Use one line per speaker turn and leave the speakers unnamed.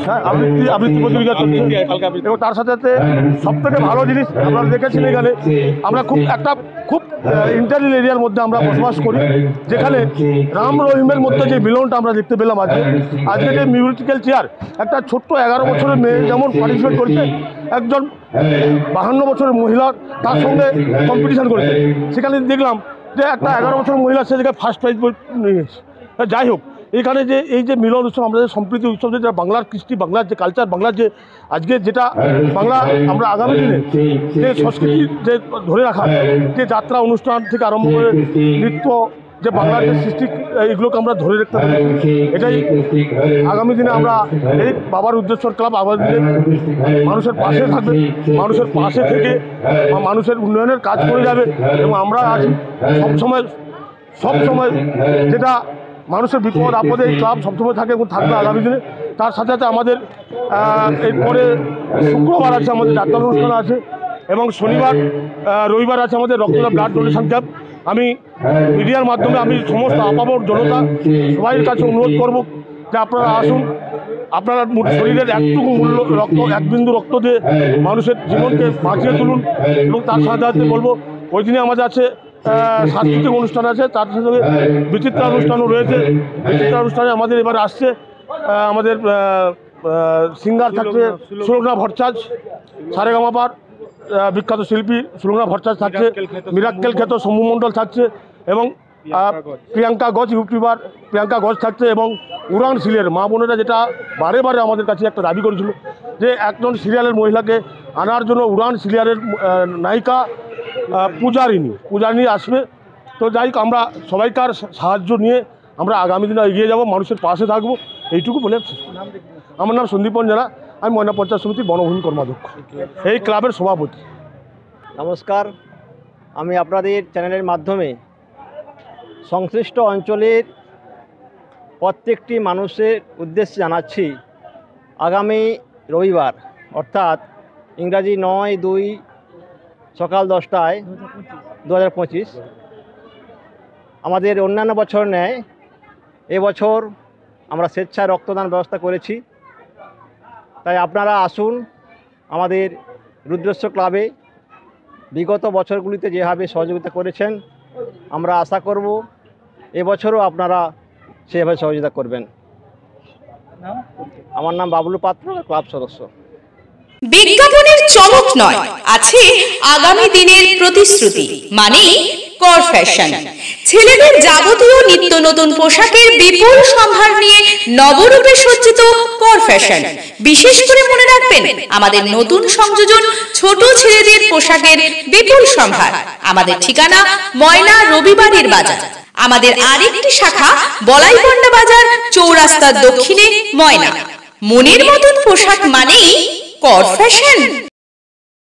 হ্যাঁ, আবৃত্তি প্রতিযোগিতা চলছে এবং তার সাথে সাথে সব থেকে ভালো জিনিস আপনারা দেখেছেন, এখানে আমরা খুব ইন্টারিয়াল এরিয়ার মধ্যে আমরা বসবাস করি, যেখানে রাম রহিমের মধ্যে যে মিলনটা আমরা দেখতে পেলাম আজকে যে মিউজিক্যাল চেয়ার, একটা ছোট্ট 11 বছরের মেয়ে যেমন পার্টিসিপেট করছে, একজন 52 বছরের মহিলা তার সঙ্গে কম্পিটিশন করেছে, সেখানে দেখলাম যে একটা 11 বছরের মহিলা সে জায়গায় ফার্স্ট প্রাইজ নিয়েছে। যাই হোক, এখানে যে এই যে মিলন উৎসব, আমাদের সম্প্রীতি উৎসব, যেটা বাংলার কৃষ্টি, বাংলার যে কালচার, বাংলার যে আজকে যেটা বাংলা আমরা আগামী দিনে যে সংস্কৃতি যে ধরে রাখা, যে যাত্রা অনুষ্ঠান থেকে আরম্ভ করে নৃত্য, যে বাংলার যে সৃষ্টি, এগুলোকে আমরা ধরে রাখতে পারি, এটাই আগামী দিনে আমরা এই বাবার উদ্দেশ্যর ক্লাব আগামী দিনে মানুষের পাশে থাকবে, মানুষের পাশে থেকে মানুষের উন্নয়নের কাজ করে যাবে এবং আমরা আছি সবসময় যেটা মানুষের বিপদ আপদে এই ক্লাব সবসময় থাকে এবং থাকবে আগামী দিনে। তার সাথে সাথে আমাদের এরপরে শুক্রবার আছে আমাদের যাত্রা অনুষ্ঠান আছে এবং শনিবার রবিবার আছে আমাদের রক্তদান ব্লাড ডোনেশন ক্যাম্প। আমি মিডিয়ার মাধ্যমে আমি সমস্ত আপামর জনতা সবাইয়ের কাছে অনুরোধ করব যে আপনারা আসুন, আপনারা শরীরের একটুকু রক্ত, এক বিন্দু রক্ত দিয়ে মানুষের জীবনকে বাঁচিয়ে তুলুন। এবং তার সাথে সাথে বলবো, ওই দিনে আমাদের আছে সাংস্কৃতিক অনুষ্ঠান আছে, তার সঙ্গে বিচিত্রা অনুষ্ঠানও রয়েছে। বিচিত্রা অনুষ্ঠানে আমাদের এবার আসছে আমাদের সিঙ্গার থাকছে সুলগ্না ভট্টাচার্য, সারেগামাপার বিখ্যাত শিল্পী সুলগ্না ভট্টাচার্য থাকছে, মিরাক্কেল খ্যাত শম্ভু মণ্ডল থাকছে এবং প্রিয়াঙ্কা গজ, ইউটিউবার প্রিয়াঙ্কা গজ থাকছে এবং উড়ান সিরিয়াল মা বোনেরা, যেটা বারে বারে আমাদের কাছে একটা দাবি করেছিল যে একজন সিরিয়ালের মহিলাকে আনার জন্য উড়ান সিরিয়ালের নায়িকা পূজারিনী আসবে। তো যাই হোক, আমরা সবাইকার সাহায্য নিয়ে আমরা আগামী দিনে এগিয়ে যাব, মানুষের পাশে থাকবো, এইটুকু বলে। আমার নাম সন্দীপন জানা, আমি ময়না পঞ্চায়েত সমিতির বনভূমি কর্মাধ্যক্ষ, এই ক্লাবের সভাপতি।
নমস্কার, আমি আপনাদের চ্যানেলের মাধ্যমে সংশ্লিষ্ট অঞ্চলের প্রত্যেকটি মানুষের উদ্দেশ্যে জানাচ্ছি, আগামী রবিবার অর্থাৎ ইংরাজি 9/2 সকাল 10টায় 2025 আমাদের অন্যান্য বছর ন্যায় এবছর আমরা স্বেচ্ছায় রক্তদান ব্যবস্থা করেছি। তাই আপনারা আসুন আমাদের রুদ্রেশ্ব ক্লাবে। বিগত বছরগুলিতে যেভাবে সহযোগিতা করেছেন, আমরা আশা করব এবছরও আপনারা সেভাবে সহযোগিতা করবেন। আমার নাম বাবলু পাত্র, ক্লাব সদস্য।
বিজ্ঞাপনের চমক নয়, আছে আগামী দিনের প্রতিশ্রুতি, মানে কর ফ্যাশন। ছেলেদের যাবতীয় নিত্য নতুন পোশাকের বিপুল সম্ভার নিয়ে নবরূপে সজ্জিত কর ফ্যাশন। বিশেষ করে মনে রাখবেন, আমাদের নতুন সংযোজন ছোট ছেলেদের পোশাকের বিপুল সম্ভার। আমাদের ঠিকানা ময়না রবিবারের বাজার। আমাদের আরেকটি শাখা বলাইপন্ডা বাজার, চৌরাস্তার দক্ষিণে ময়না। মনের মতন পোশাক মানেই কর ফ্যাশন।